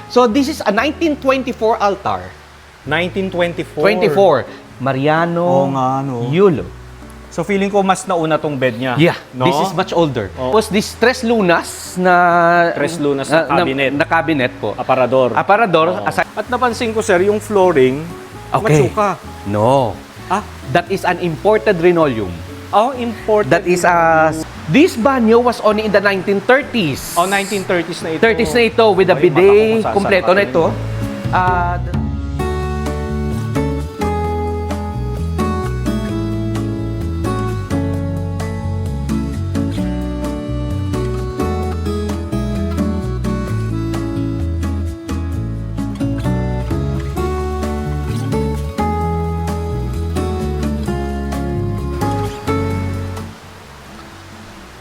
So this is a 1924 altar. 1924. 24. Mariano Oo nga, no. Yulo. So feeling ko mas nauna tong bed niya. Yeah, no? this is much older. Oh. Tapos this tres lunas na Tres lunas na cabinet. na cabinet po. Aparador. Aparador. Oo. Aside, At napansin ko, sir, yung flooring, okay. matsuka. No. Ah, That is an imported linoleum. oh, imported. That is this banyo was only in the 1930s. Oh, 1930s na ito. 30s na ito with a Ay, bidet, baka kung kompleto na sasarapan ito.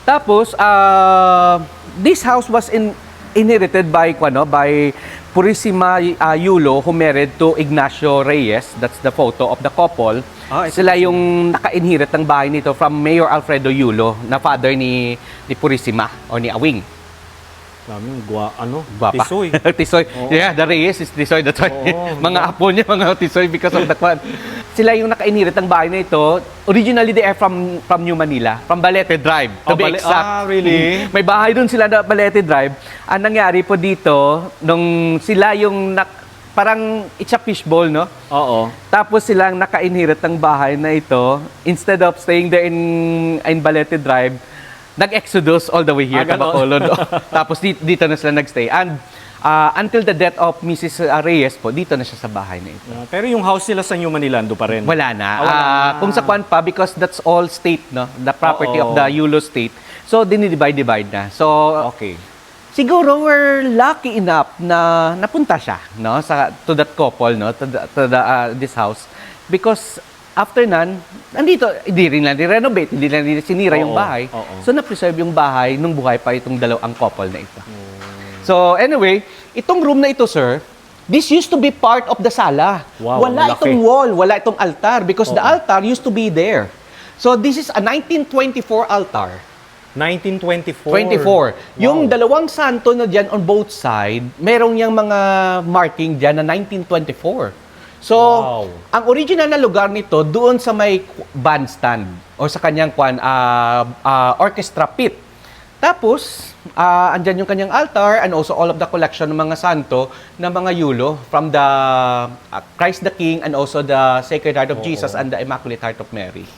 Tapos, this house was inherited by Purissima Yulo, who married to Ignacio Reyes. That's the photo of the couple. Ah, ito Sila yung naka-inherit ng bahay nito from Mayor Alfredo Yulo, na father ni Purissima o ni Awing. Dami yung Guwapa. Tisoy. Tisoy. Oo. Yeah, the Reyes is Tisoy. That's why Oo, mga apo niya, mga Tisoy because of that one. Sila yung naka-inherit ng bahay na ito. Originally, they are from New Manila, from Balete Drive, to be exact. Ah, really? May bahay doon sila na Balete Drive. Ang nangyari po dito, nung sila yung parang it's a fishbowl, no? Oo. Tapos silang naka-inherit ng bahay na ito. Instead of staying there in Balete Drive, nag-exodus all the way here to ganon. Bacolod. Tapos dito na sila nagstay. And until the death of Mrs. Reyes po, dito na siya sa bahay na ito. Pero yung house nila sa New Manila, ando pa rin. Wala na. Wala na. Kung sa kwan pa, because that's all state, no? The property Oo. of the Yulo state. So, dinidivide na. So, Okay. siguro we're lucky enough na napunta siya, no? To that couple, no? This house. Because after nan, nandito, hindi rin lang renovate, hindi lang sinira yung Oo, bahay. oo. So, na-preserve yung bahay nung buhay pa itong dalawang couple na ito. So, anyway, itong room na ito, sir, this used to be part of the sala. Wow, wala malaki. itong wall, wala itong altar because the altar used to be there. So, this is a 1924 altar. 1924. 24. Yung Wow. dalawang santo na dyan on both side, merong yung mga marking dyan na 1924. So, Wow. ang original na lugar nito, doon sa may bandstand o sa kanyang orchestra pit. Tapos, andyan yung kanyang altar and also all of the collection ng mga santo ng mga Yulo from the Christ the King and also the Sacred Heart of Jesus and the Immaculate Heart of Mary.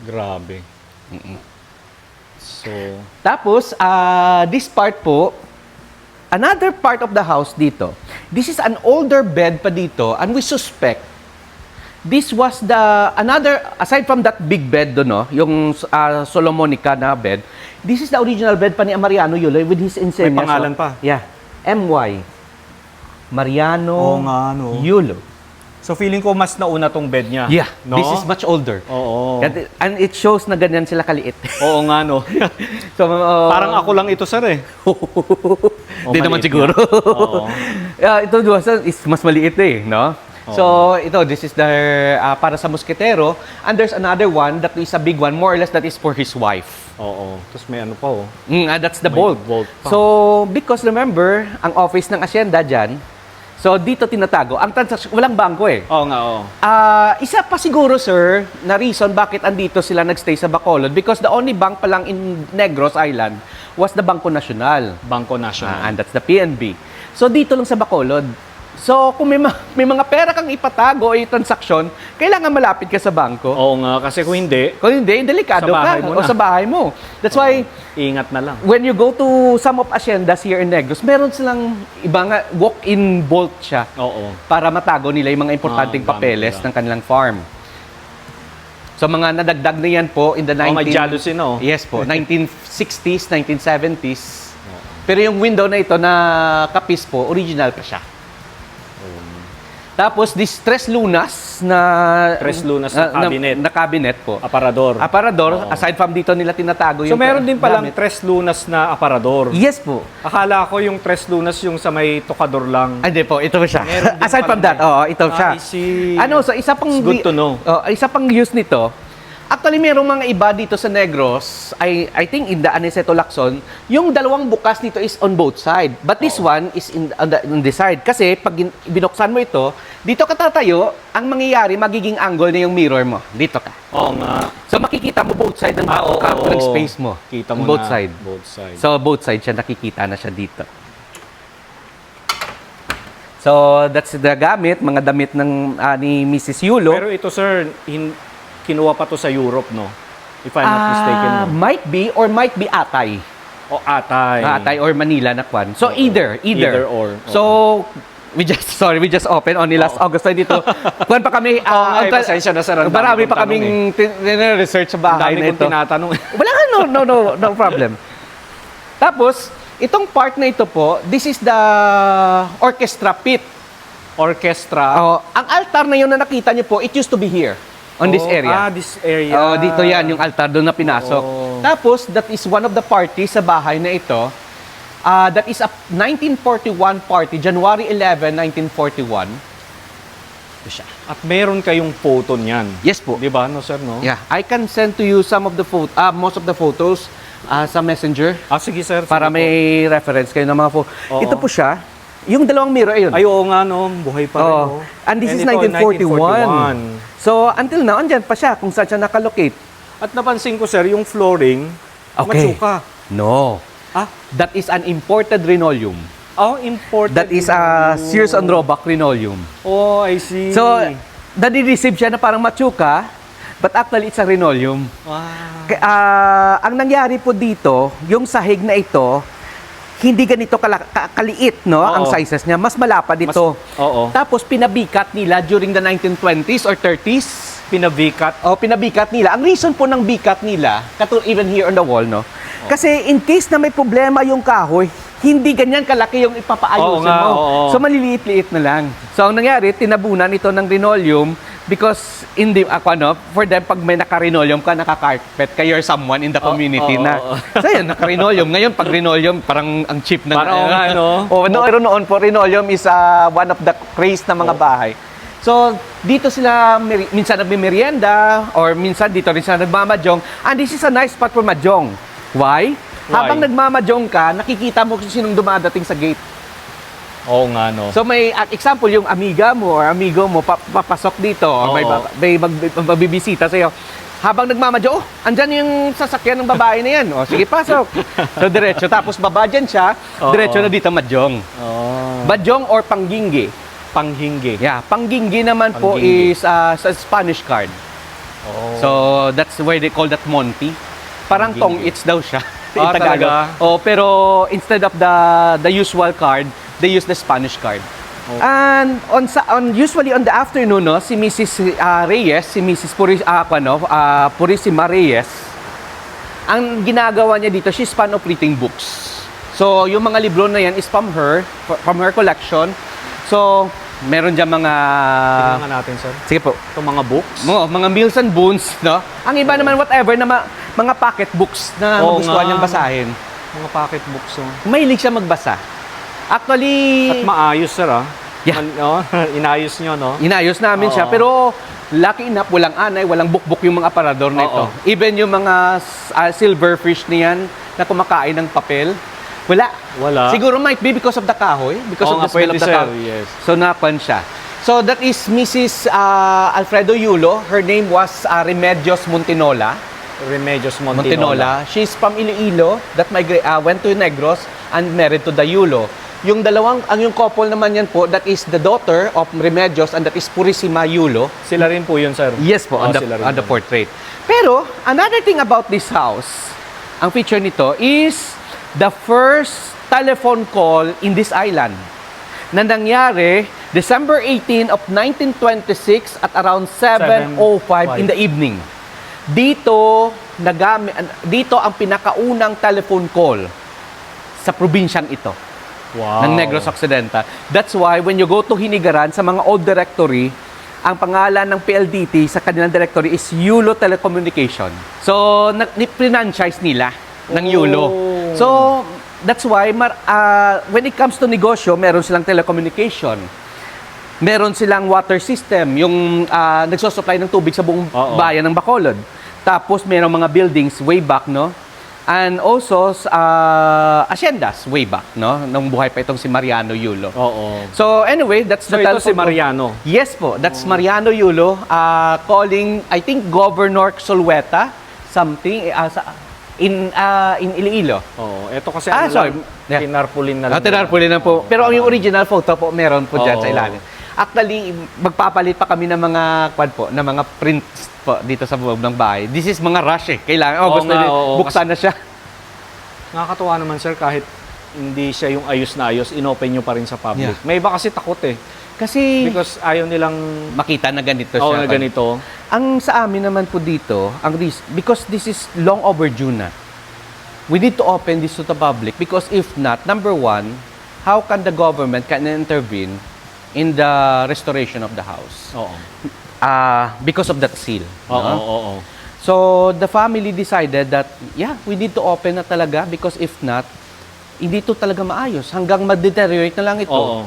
Grabe. So, Tapos, this part po, another part of the house dito, this is an older bed pa dito and we suspect this was aside from that big bed doon, no, yung Solomonica na bed, this is the original bed pa ni Mariano Yulo with his insignia. May pangalan pa? Yeah. M.Y. Mariano Oo nga, no. Yulo. so feeling ko mas nauna tong bed niya. Yeah, no? this is much older. Oo. And it shows na ganyan sila kaliit. Oo nga, no. So, Parang ako lang ito, sir, eh. Hindi naman maliit siguro. Oo. Ito is mas maliit eh, no? So, ito, this is the para sa musketero. And there's another one that is a big one, more or less that is for his wife. Oo. Tapos may ano pa, oh. That's the May bolt. bolt pa. So, because remember, ang office ng asyenda dyan, so dito tinatago. Ang transaction, walang bangko eh. Oo nga, oo. Isa pa siguro, sir, na reason bakit andito sila nagstay sa Bacolod because the only bank pa lang in Negros Island was the Bangko Nacional. Bangko National. And that's the PNB. So, dito lang sa Bacolod. So, kung may mga pera kang ipatago o transaksyon, kailangan malapit ka sa bangko. Oo nga, kasi kung hindi, Kung hindi, delikado Sa bahay ka. mo O na. sa bahay mo. That's why, ingat na lang. when you go to some of haciendas here in Negros, meron silang ibang walk-in vault siya Oo. para matago nila yung mga importanteng Gamit papeles nila. ng kanilang farm. So, mga nadagdag na yan po in the Oh, may jealousy, no? Yes po, 1960s, 1970s. Pero yung window na ito na kapis po, original pa siya. Tapos, this tres lunas na... Tres lunas na cabinet. Na cabinet po. Aparador. Aparador, Oo. aside from dito nila tinatago So yung... meron din palang gamit. tres lunas na aparador. Yes po. Akala ko yung tres lunas yung sa may tokador lang. Hindi po, ito siya. Meron din Aside from pala that, ito siya. I see. Ano, so isa pang... It's good to know. Isa pang use nito, Actually, merong mga iba dito sa Negros, I think in the Aniceto Lacson, yung dalawang bukas dito is on both side. But this one is on the side. Kasi pag binuksan mo ito, dito ka tatayo, ang mangyayari, magiging angle na yung mirror mo. Dito ka. Oo nga. So makikita mo both side ng ng space mo. Kita mo both na. side. Both side. So both side siya, nakikita na siya dito. So that's the gamit, mga damit ng ni Mrs. Yulo. Pero ito, sir, kinuha pa to sa Europe, no? If I'm not mistaken, no? Might be or might be Atay. O Atay. Atay or Manila na kwan. So either. Either or. So we just open only last August tayo dito. Kwan pa kami Ay, pasensya na, sir. Ang dami marami kong pa tanong, kaming research sa bahay Ang dami na kong ito. tinatanong. Wala ka, no problem. Tapos, itong part na ito po, this is the orchestra pit. Orchestra. Ang altar na yun na nakita niyo po, it used to be here, on this area. This area. Dito yan, yung altar doon na pinasok. Oo. Tapos, that is one of the parties sa bahay na ito. That is a 1941 party, January 11, 1941. Ito siya. At meron kayong photo niyan. Yes po. Di ba, no, sir, no? Yeah, I can send to you some of the most of the photos sa messenger Sige, sir. para Sige may reference kayo ng mga photos. Oo. Ito po siya. Yung dalawang mirror, ayun. po. Ay, oo nga, no? Buhay pa rin, Oh. no? And this is ito, 1941. So, until now, andyan pa siya kung saan siya nakalocate. At napansin ko, sir, yung flooring, Okay. matsuka. No. Ah, That is an imported linoleum. imported. That is a Sears and Roebuck linoleum. Oh, I see. So, nadi-receive siya na parang matsuka, but actually it's a linoleum. Ang nangyari po dito, yung sahig na ito, hindi ganito kaliit, no? Oo. Ang sizes niya. Mas malapad ito. Oo. Tapos pinabikat nila during the 1920s or 30s. Pinabikat. Pinabikat nila. Ang reason po ng bikat nila, even here on the wall, no? Kasi in case na may problema yung kahoy, hindi ganyan kalaki yung ipapaayusin Oo nga, mo. oo. So maliliit-liit na lang. So ang nangyari, tinabunan ito ng linoleum because for them, pag may naka-linoleum ka, naka-carpet ka, you're someone in the community na. So yun, naka-linoleum. Ngayon, pag linoleum, parang ang cheap na. Parang ano. Noon po, linoleum is one of the craze na mga bahay. So, dito sila minsan nagmimerienda or minsan dito rin sila nagmamadyong. And this is a nice spot for madyong. Why? Habang nagmamadyong ka, nakikita mo kung sinong dumadating sa gate. Oo nga, no? So may example, yung amiga mo or amigo mo papasok dito or may magbibisita sa'yo. Habang nagmamadyong, andyan yung sasakyan ng babae na yan. Sige, pasok. So diretso. Tapos baba dyan siya, diretso na dito madyong. Madyong or pangginggi. Panghinggi. Yeah, pangginggi naman po Pangginggi. is sa Spanish card. So that's why they call that Monty. Parang tong-its daw siya. in Tagalog. Talaga? Pero instead of the usual card, they use the Spanish card. And usually on the afternoon, no, si Mrs. Reyes, si Mrs. Purisima Reyes, ang ginagawa niya dito, she's fan of reading books. So, yung mga libro na yan is from her collection. So, meron dyan mga... Tingnan natin, sir. Sige po. Itong mga books. Mga Mills and Boons, no? Ang iba naman, whatever, na mga pocket books na magustuhan niyang basahin. Mga pocket books, oh. Mahilig siya magbasa. Actually... At maayos, sir, ah. Yeah. Inayos nyo, no? Inayos namin siya, pero lucky enough, walang anay, walang bukbuk yung mga aparador na ito. Even yung mga silverfish niyan na kumakain ng papel, wala. Siguro might be because of the kahoy, because of the smell of the kahoy. Yes. So napan siya. So that is Mrs. Alfredo Yulo. Her name was Remedios Montinola. Remedios Montinola. She's from Iloilo that went to Negros and married to the Yulo. Yung couple naman yan po, that is the daughter of Remedios and that is Purisima Yulo. Sila rin po yun, sir. Yes po, on the portrait. Pero, another thing about this house, ang feature nito is the first telephone call in this island na nangyari December 18 of 1926 at around 7:05 in the evening. Dito ang pinakaunang telephone call sa probinsyang ito. Wow. Ng Negros Occidental. That's why when you go to Hinigaran, sa mga old directory, ang pangalan ng PLDT sa kanilang directory is Yulo Telecommunication. So, ni-franchise nila ng Yulo. So, that's why when it comes to negosyo, meron silang telecommunication. Meron silang water system, yung nagsosupply ng tubig sa buong bayan ng Bacolod. Tapos mayroong mga buildings way back, no? And also haciendas way back, no? Nung buhay pa itong si Mariano Yulo. Oo. So anyway, that's So the ito si telephone- Mariano. Yes po, that's Mariano Yulo calling, I think, Governor Solweta, something, in Iloilo. Oo. Ito kasi Sorry. Yeah. tinarpulin na lang. Tinarpulin na po. Pero yung original photo po, meron po dyan Oo. sa ilalim. Actually, magpapalit pa kami ng mga, ng mga prints po dito sa loob ng bahay. This is mga rush eh. Kailangan, gusto nga, nila, oo. buksan na siya. Nakakatuwa naman, sir, kahit hindi siya yung ayos na ayos, inopen nyo pa rin sa public. Yeah. May iba kasi takot eh. Kasi, Because ayaw nilang makita na ganito Oo, siya. na ganito. Ang sa amin naman po dito, because this is long overdue na, we need to open this to the public because if not, number one, how can the government can intervene in the restoration of the house? Oo. Because of that seal. Oo, no? oo. So, the family decided that, yeah, we need to open na talaga because if not, hindi to talaga maayos. Hanggang mag-deteriorate na lang ito. Oo.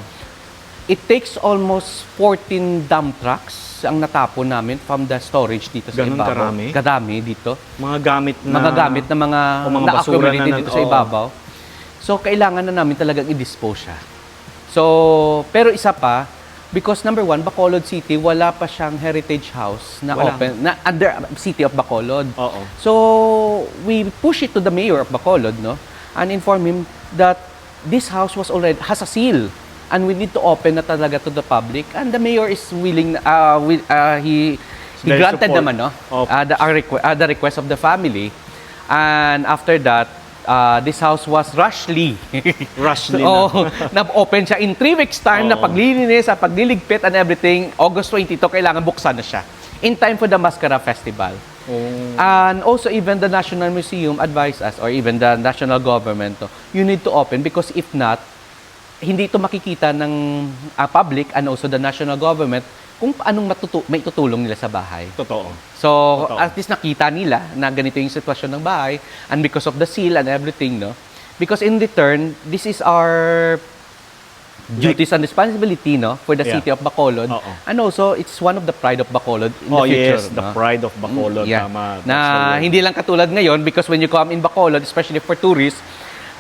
It takes almost 14 dump trucks ang natapon namin from the storage dito sa Ganun ibabaw. karami? Karami dito. Mga gamit na... Mga gamit na mga o mga basura na-accumulate na dito sa oo. ibabaw. So, kailangan na namin talagang i-dispose siya. So, pero isa pa, because number one, Bacolod City, wala pa siyang heritage house na Wala. open, na under City of Bacolod. Oo. So, we push it to the mayor of Bacolod, no? And inform him that this house has a seal and we need to open na talaga to the public. And the mayor is willing, he Very granted support. naman, no? Opo. The request of the family. And after that, this house was rushly. Rushly Oo, na-open siya in 3 weeks time na Oo. paglilinis, pagliligpit and everything. August 22, kailangan buksan na siya. In time for the Mascara Festival. And also even the National Museum advised us or even the national government, you need to open because if not, hindi ito makikita ng public and also the national government kung anong may tutulong nila sa bahay. Totoo. So, Totoo. at least nakita nila na ganito yung sitwasyon ng bahay and because of the seal and everything, no? Because in return, this is our duties and responsibility, no? For the Yeah. city of Bacolod. Oo. And also, it's one of the pride of Bacolod in the Oh, future. yes. The no? pride of Bacolod. Yeah. Tama. That's the Na word. hindi lang katulad ngayon because when you come in Bacolod, especially for tourists,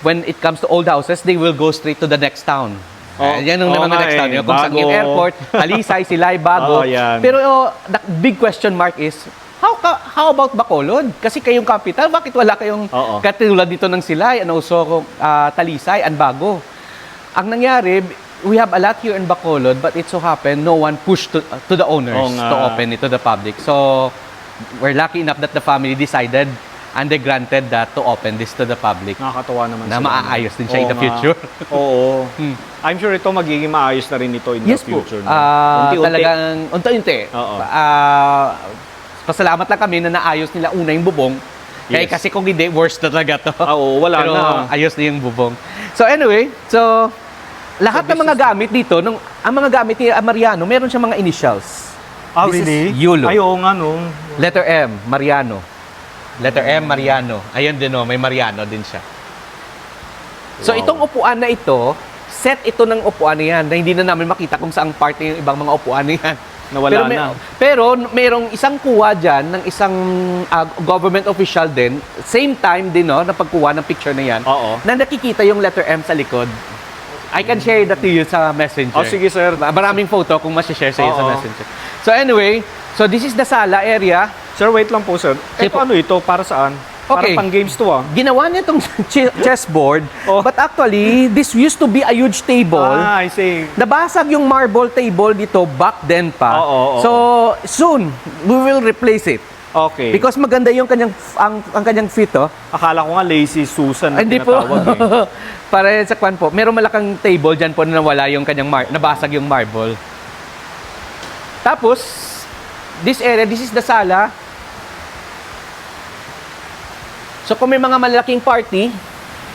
when it comes to old houses, they will go straight to the next town. Yan ang mga nga next town. eh. Kung saan yung Bago. airport, Alisay, Silay, Bago. Oo, yan. Pero the big question mark is, how about Bacolod? Kasi kayong capital, bakit wala kayong Oo. katulad dito ng Silay and also Talisay and Bago? Ang nangyari, we have a lot here in Bacolod, but it so happened no one pushed to the owners Oo nga. to open it to the public. So, we're lucky enough that the family decided and they granted that to open this to the public. Nakakatawa naman Na sila. maaayos din siya in Oo the nga. future. Oo. I'm sure ito magiging maayos na rin ito in Yes the po. future. no? Unti-unti. Talagang unti-unti. Oo. Pasalamat lang kami na naayos nila una yung bubong. Kaya Yes. kasi kung hindi, worse na talaga to. Oo, wala Pero na. ayos na yung bubong. So anyway, lahat ng mga gamit dito, ang mga gamit ni Mariano, meron siyang mga initials. This is Yulo. Ay, oo nga, no. Letter M, Mariano. Letter M, Mariano. Ayun din, may Mariano din siya. So Wow. itong upuan na ito, set ito ng upuan na yan na hindi na namin makita kung saang part yung ibang mga upuan na yan. Nawala na. Pero mayroong isang kuha dyan ng isang government official din, same time din, no, na pagkuha ng picture na yan, Oo. na nakikita yung letter M sa likod. I can share that to you sa messenger. Oh, sige, sir. Maraming photo kung masishare sa iyo sa Oo. messenger. So anyway, so this is the sala area. Sir, wait lang po, sir. Sige Ito po. ano ito? Para saan? Okay. Para pang games to, ah. Ginawa niya itong chessboard, Oh. but actually, this used to be a huge table. Ah, I see. Nabasag yung marble table dito back then pa. Oo, oo, So, soon, we will replace it. Okay. Because maganda yung kanyang, ang kanyang fit, oh. Akala ko nga lazy Susan na Hindi po. tinatawag eh. Para sa kwan po, merong malakang table dyan po na nawala yung kanyang, nabasag yung marble. Tapos, this area, this is the sala. So, kung may mga malaking party,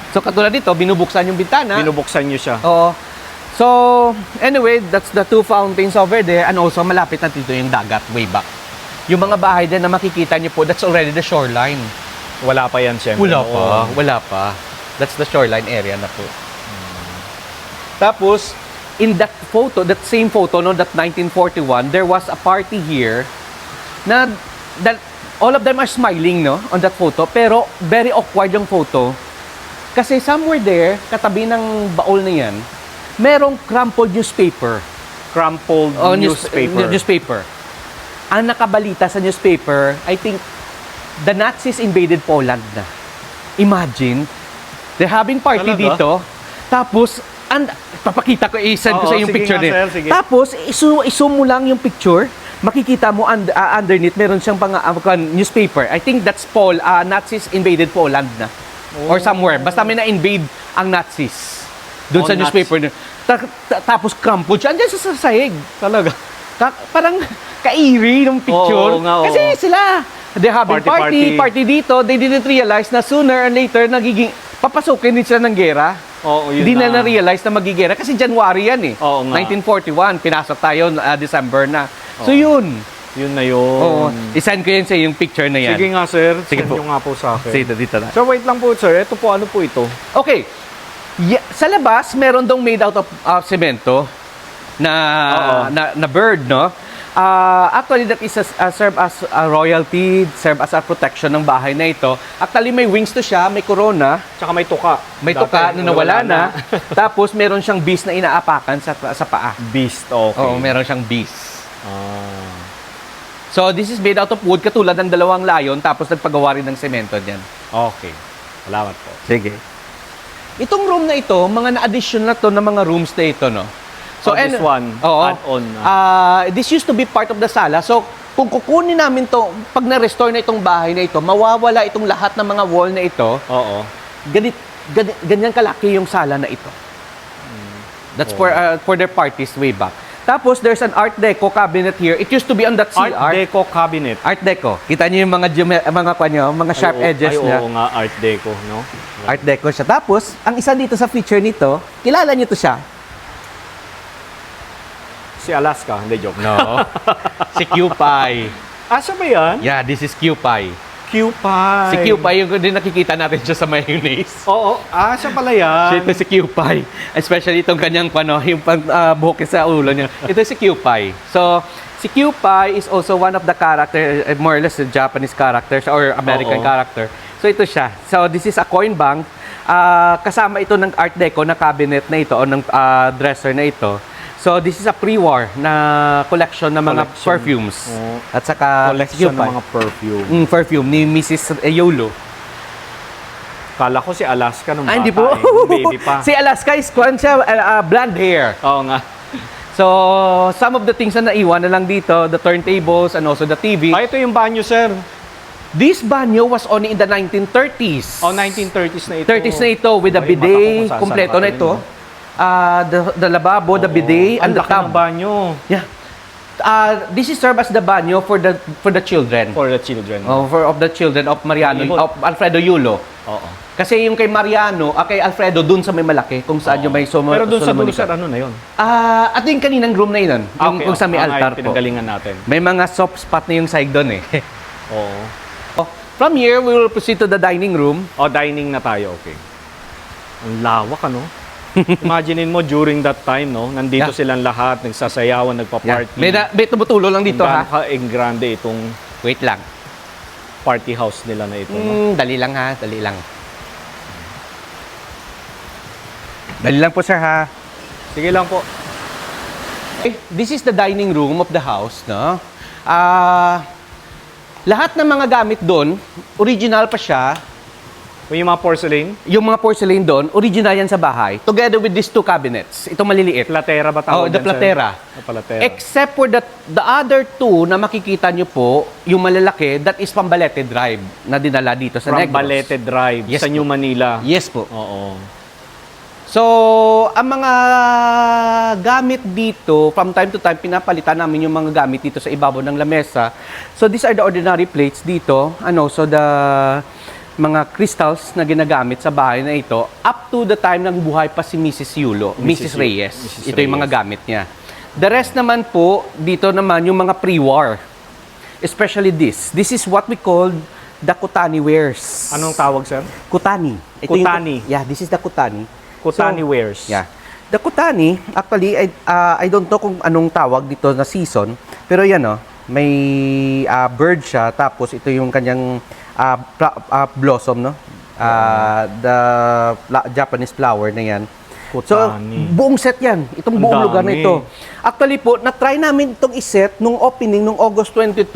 so katulad dito, binubuksan yung bintana. Binubuksan niyo siya. Oo. So, anyway, that's the 2 fountains over there and also malapit na dito yung dagat way back. Yung mga bahay din na makikita niyo po, that's already the shoreline. Wala pa yan, siyempre. Wala pa. That's the shoreline area na po. Tapos, in that photo, that same photo, no, that 1941, there was a party here na that all of them are smiling, no, on that photo, pero very awkward yung photo. Kasi somewhere there, katabi ng baul na yan, merong crumpled newspaper. Crumpled Oh, newspaper. Ang nakabalita sa newspaper, I think, the Nazis invaded Poland na. Imagine, they're having party Talaga? dito, tapos, papakita ko, i-send ko Oo, sa yung sige picture nga, niya. sir, sige. Tapos, isu mo lang yung picture, makikita mo underneath, meron siyang newspaper. I think that's Nazis invaded Poland na. Or somewhere. Basta may na-invade ang Nazis. Doon Oh, sa newspaper. Tapos crumpled siya. Andiyan sa sahig. Talaga. Parang kairi ng picture. Oo nga, oo. Kasi sila, they're having party dito. They didn't realize na sooner or later, papasukin din sila ng gera. Oo, yun Hindi na na. na-realize na magigera. Kasi January yan eh. Oo nga. 1941, pinasok tayo December na. So Oo. yun. Yun na yun. Oo. I-send ko yun sa yung picture na yan. Sige nga, sir. Sige Send po. nyo nga po sa akin. Sige, dito na. So, wait lang po, sir. Ito po, ano po ito? Okay. Sa labas, meron dong made out of semento na bird, no? Actually, that is serve as a royalty, serve as a protection ng bahay na ito. Actually, may wings to siya, may corona, Tsaka may tuka. may Dati, tuka na nawala na. Tapos, meron siyang beast na inaapakan sa paa. Beast, okay. Oo, meron siyang beast. Ah. So, this is made out of wood, katulad ng dalawang layon, tapos nagpagawa rin ng semento dyan. Okay. Salamat po. Sige. Itong room na ito, mga na-addition na to ng mga rooms na ito, no? This one, oo. add-on na. This used to be part of the sala. So, kung kukunin namin to, pag na-restore na itong bahay na ito, mawawala itong lahat ng mga wall na ito. Oo. Ganyan kalaki yung sala na ito. That's for their parties way back. Tapos, there's an Art Deco cabinet here. It used to be on that CR. Art Deco cabinet. Art Deco. Kita niyo yung mga sharp edges niya. Oo nga, Art Deco, no? Art Deco siya. Tapos, ang isa dito sa feature nito, kilala niyo to siya? Si Alaska, hindi joke. No. Si Q-Pie. Asa ba yan? Yeah, this is Q-Pie. Q-Pie. Si Q-Pie, yung din nakikita natin siya sa mayonnaise. Oo, asa pala yan? Ito si Q-Pie. Especially itong kanyang yung buhok sa ulo niya. Ito si Q-Pie. So, si Q-Pie is also one of the character, more or less the Japanese characters or American Oo. character. So, ito siya. So, this is a coin bank. Kasama ito ng Art Deco na cabinet na ito o ng dresser na ito. So, this is a pre-war na collection ng mga Collection. perfumes. Oo. At saka Collection Q-Pie. ng mga perfume. Perfume ni Mrs. Yolo. Kala ko si Alaska nung bata. Hindi po. Baby pa. Si Alaska is blonde hair. Oo nga. So, some of the things na naiwan na lang dito, the turntables and also the TV. Ito yung banyo, sir. This banyo was only in the 1930s. 1930s na ito. 30s na ito with the Ay, mata ko bidet, kung saan kompleto ka na rin, ito. no? The lababo, the bidet, and Ang the laki ng tub. banyo. Yeah. This is served as the banyo for the children. For the children. Of the children of Mariano, Ibon. of Alfredo Yulo. Oo. Kasi yung kay Mariano, kay Alfredo, dun sa may malaki, kung saan yung may Pero doon sa dulo, Solomonica. sir, ano na yun? At yung kaninang room na yun, yung kung sa may altar po. Pinagalingan natin. May mga soft spot na yung side doon eh. Oo. From here, we will proceed to the dining room. Dining na tayo, okay. Ang lawak, ano? Imaginein mo, during that time, no? Nandito Yeah. silang lahat, nagsasayawan, nagpa-party. May tumutulo lang dito ha. Grande itong Wait lang. party house nila na ito, no? Dali lang ha, dali lang. Dali lang po sir ha. Sige lang po. Okay, this is the dining room of the house, no? Lahat ng mga gamit doon, original pa siya. Yung mga porcelain, Yung mga porcelain doon, original yan sa bahay. Together with these two cabinets. Ito maliliit. platera ba tawag The yan, sir? platera. Platera. Except for the other two na makikita nyo po, yung malalaki, that is Pambalete Drive na dinala dito sa From Negros. Balete Drive, Yes sa New po. Manila. Yes po. Oo. So, ang mga gamit dito, from time to time, pinapalitan namin yung mga gamit dito sa ibabaw ng lamesa. So, these are the ordinary plates dito. So the mga crystals na ginagamit sa bahay na ito up to the time ng buhay pa si Mrs. Yulo, Mrs. Reyes. Mrs. Ito yung mga Reyes. gamit niya. The rest naman po, dito naman yung mga pre-war. Especially this. This is what we call the Kutani wares. Anong tawag, sir? Kutani. Kutani. This is the Kutani. Kutani So, wares. Yeah. The Kutani, actually, I don't know kung anong tawag dito na season, pero yan may bird siya, tapos ito yung kanyang blossom, no? The Japanese flower na yan. So, Kutani. buong set yan. Itong Ang buong lugar na dami. ito. Actually po, na-try namin itong iset nung opening nung August 22.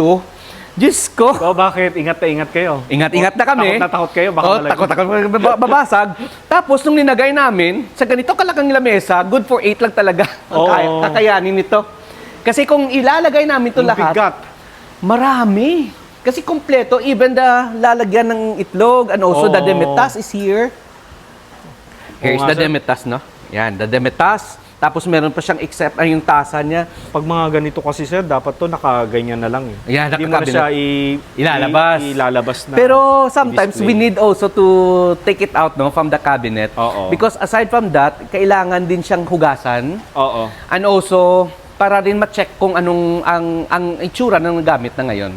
Diyos ko! So, bakit? Ingat na ingat kayo. Ingat-ingat na kami. Takot kayo. Baka Oh, malaglag. takot babasag. Tapos nung linagay namin, sa ganito kalakang lamesa, good for 8 lang talaga ang Oo. kakayanin nito. Kasi kung ilalagay namin ito Ang lahat, bigat. marami. Kasi kompleto, even the lalagyan ng itlog and also the Oo. demitasse is here. Here's nga, the sir. demitasse, no? Yan, the demitasse. Tapos meron pa siyang except yung tasa niya. Pag mga ganito kasi, sir, dapat to nakaganyan na lang. Eh. Yan, Hindi mo na siya ilalabas. ilalabas na. Pero sometimes display. we need also to take it out, no, from the cabinet. Oo. Because aside from that, kailangan din siyang hugasan. Oo. And also, para rin ma-check kung anong ang itsura ng gamit na ngayon.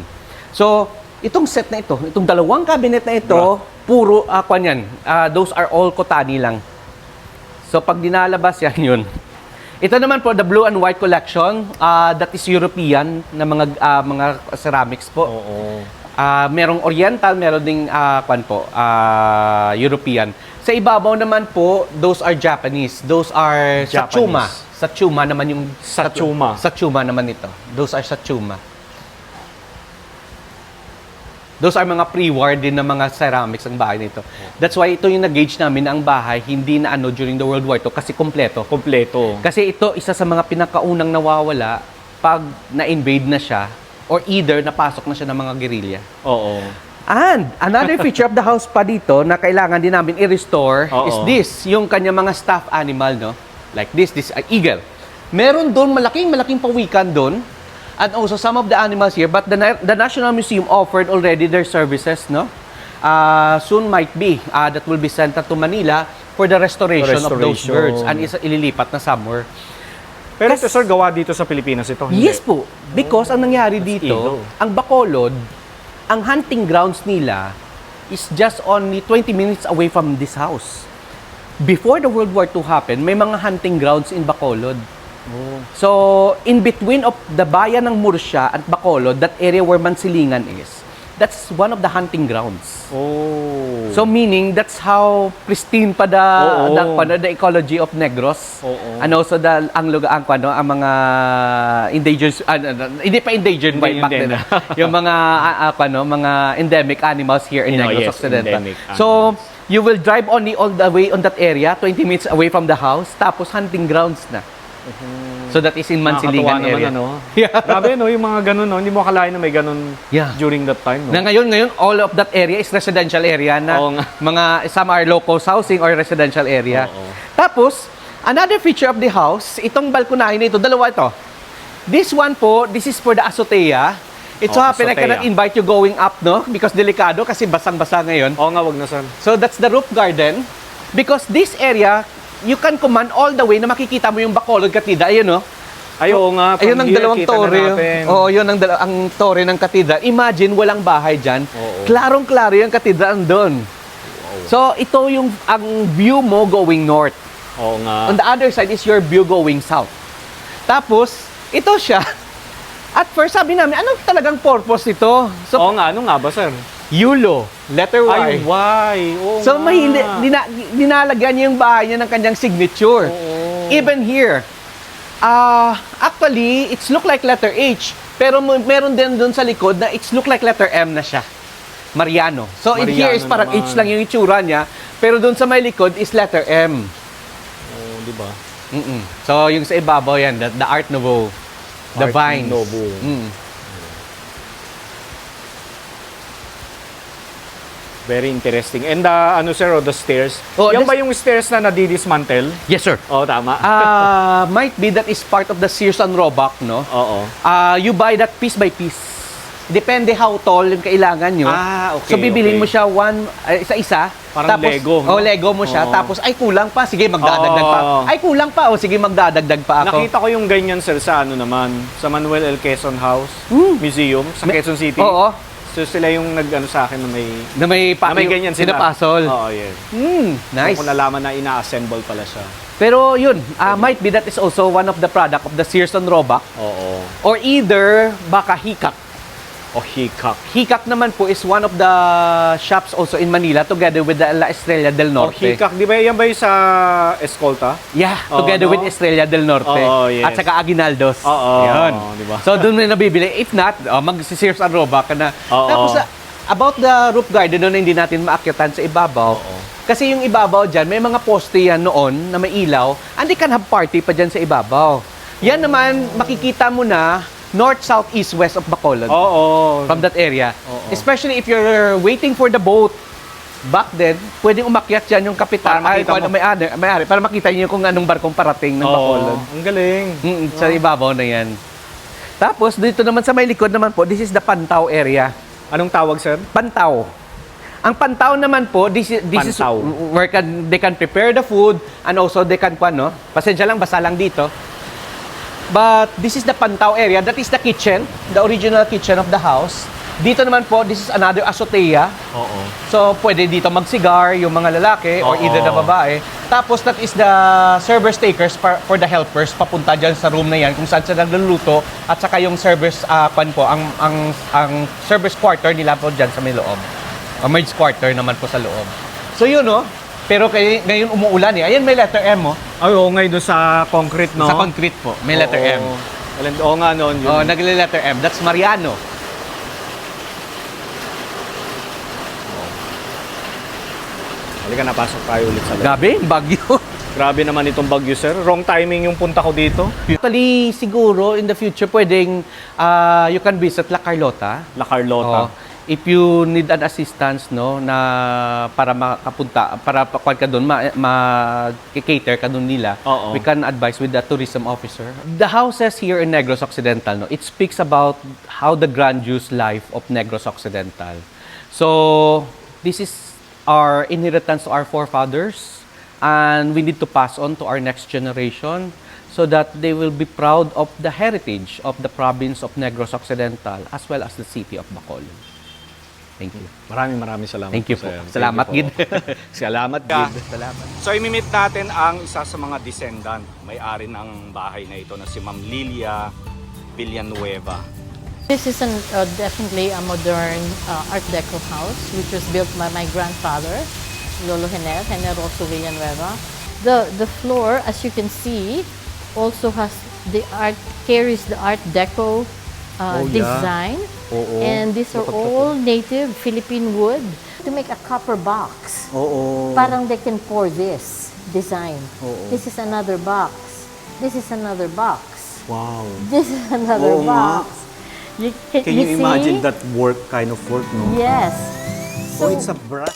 So, itong set na ito, itong dalawang cabinet na ito, puro kwan yan. Those are all kotani lang. So, pag dinalabas yan, yun. Ito naman po, the blue and white collection, that is European na mga ceramics po. Oo. Merong oriental, meron ding kwan po, European. Sa ibabaw naman po, those are Japanese. Those are Satsuma. Japanese. Satsuma naman yung Satsuma. Satsuma naman ito. Those are Satsuma. Those are mga pre-war din na mga ceramics ang bahay nito. That's why ito yung nag-gauge namin na ang bahay hindi na during the World War II kasi kompleto. Kompleto. Kasi ito isa sa mga pinakaunang nawawala pag na-invade na siya or either napasok na siya ng mga guerrilla. Oo. And another feature of the house pa dito na kailangan din namin i-restore is Oo. this, yung kanya mga stuffed animal, no? Like this eagle. Meron doon malaking pawikan doon. And also some of the animals here, but the National Museum offered already their services, no? Soon might be that will be sent to Manila for the restoration of those birds and ililipat na somewhere. Pero ito, sir, gawa dito sa Pilipinas ito? Yes po. Because ang nangyari dito, eagle. ang Bacolod, ang hunting grounds nila is just only 20 minutes away from this house. Before the World War II happened, may mga hunting grounds in Bacolod. Oh. So, in between of the bayan ng Murcia at Bacolod, that area where Mansilingan is, that's one of the hunting grounds. Oh. So, meaning, that's how pristine pa the ecology of Negros. Oo. And also, ang mga endangered, hindi pa endangered Hindi, back hindi then. na. Yung mga endemic animals here in Negros Yes, Occidental. endemic So, you will drive only all the way on that area, 20 minutes away from the house, tapos hunting grounds na. So, that is in Mansilingan Nakakatuwa area. naman, ano? Yeah. Grabe, no? Yung mga ganun, no? Hindi mo akalain na may ganun Yeah. during that time, no? Na ngayon, all of that area is residential area na Oo nga. some are locals housing or residential area. Oo. Tapos, another feature of the house, itong balkonahe na ito, dalawa ito. This one po, this is for the azotea. It so happen I azotea. cannot invite you going up, no? Because delikado kasi basang-basa ngayon. Oo nga, wag na, sir. So that's the roof garden. Because this area, you can command all the way na makikita mo yung Bacolod Cathedral. Ayun, no? Ay, oo nga. Ayun from ang here, dalawang kita na tore. natin. Oo, yun ang tore ng katedral. Imagine, walang bahay dyan. Oo. Klarong-klaro yung katedral doon. So, ito yung ang view mo going north. Oo nga. On the other side is your view going south. Tapos, ito siya. At first, sabi namin, anong talagang purpose ito? So, Oo nga, ano nga ba, sir? YULO, letter Y. Ay, why? Oo So, nga. dinalagyan niya yung bahay niya ng kanyang signature. Oo. Even here, actually, it's look like letter H. Pero meron din doon sa likod na it's look like letter M na siya. Mariano. So, in here is Mariano parang naman. H lang yung itsura niya. Pero doon sa may likod is letter M. Oo, di ba? So, yung sa ibabaw yan, the Art Nouveau. The Art vines. Nouveau. Very interesting. And ano, sir, the stairs? Oh, Yan this- ba yung stairs na nadidismantle? Yes, sir. Oo, tama. Might be that is part of the Sears and Roebuck, no? Oo. You buy that piece by piece. Depende how tall yung kailangan nyo. Okay. So, bibilin okay. mo siya isa-isa. Parang Lego, no? Lego mo siya. Oo. Tapos, ay, kulang pa. Sige, magdadagdag pa. Oo. Ay, kulang pa. O, sige, magdadagdag pa ako. Nakita ko yung ganyan, sir, sa ano naman, sa Manuel L. Quezon House Museum sa Quezon City. Oo. So sila yung nag-ano sa akin na may Na may ganyan sila. pinapasol. Oo, yes. Nice. Kung nalaman na ina-assemble pala siya. Pero yun, might be that is also one of the product of the Sears and Roebuck. Oo. or either baka hikak. O hikak. Hikak naman po is one of the shops also in Manila together with the La Estrella del O Norte. hikak, di ba yan ba yung sa Escolta? Yeah, Oo, together no? with Estrella del Norte. Oo, yes. At saka Aguinaldos. Oo, Yun. di ba? So, doon na nabibili. If not, mag-Sears and Roebuck ka na. Oo. Tapos, about the roof garden, no, na hindi natin maakyatan sa ibabaw. Oo. Kasi yung ibabaw dyan, may mga poste yan noon na may ilaw, and they can have party pa dyan sa ibabaw. Yan naman, makikita mo na north, south, east, west of Bacolod. Oo. From that area. Oo. Especially if you're waiting for the boat, back then, pwedeng umakyat dyan yung kapitan. Para makita mo. May-ari, para makita niyo kung anong barkong parating ng Bacolod. Ang galing. Sa ibabaw na yan. Tapos, dito naman sa may likod naman po, this is the Pantaw area. Anong tawag, sir? Pantaw. Ang Pantaw naman po, this is Pantaw. where they can prepare the food and also they can, pasensya lang, basa lang dito. But this is the Pantaw area. That is the kitchen, the original kitchen of the house. Dito naman po, this is another azotea. Oo. So, pwede dito magsigar yung mga lalaki or Oo. either the babae. Tapos, that is the servers takers for the helpers papunta dyan sa room na yan kung saan sila nagluluto at saka yung servers, ang servers quarter nila po dyan sa may loob. Merge quarter naman po sa loob. So, yun, no? Pero ngayon umuulan eh. Ayan, may letter M, oh. Ay, oo, ngayon doon sa concrete, no? Sa concrete po, may letter M. Oo nga noon. Yun. Oh, nagle-letter M. That's Mariano. Halika, napasok tayo ulit sa loob. Grabe, bagyo. Grabe naman itong bagyo, sir. Wrong timing yung punta ko dito. Actually, siguro, in the future, pwedeng you can visit La Carlota. La Carlota. Oh, if you need an assistance, no, na para makapunta, para pakuan ka doon, ma-cater ka doon nila, Oo. we can advise with the tourism officer. The houses here in Negros Occidental, no, it speaks about how the grandiose life of Negros Occidental. So, this is our inheritance to our forefathers, and we need to pass on to our next generation so that they will be proud of the heritage of the province of Negros Occidental as well as the city of Bacolod. Thank you. Maraming salamat Thank you po. sir. Salamat, Thank you po. Salamat, Gid. Salamat. So, imimit natin ang isa sa mga descendant, may-ari ng bahay na ito na si Ma'am Lilia Villanueva. This is definitely a modern Art Deco house, which was built by my grandfather, Lolo Generoso Villanueva. The floor, as you can see, also has carries the Art Deco design. Oo. And these are all native Philippine wood to make a copper box. Oo. Parang they can pour this design. Oo. This is another box. This is another box. Wow. This is another Oo nga. box. Can you see? imagine that kind of work, no? Yes. Oh, it's a brass.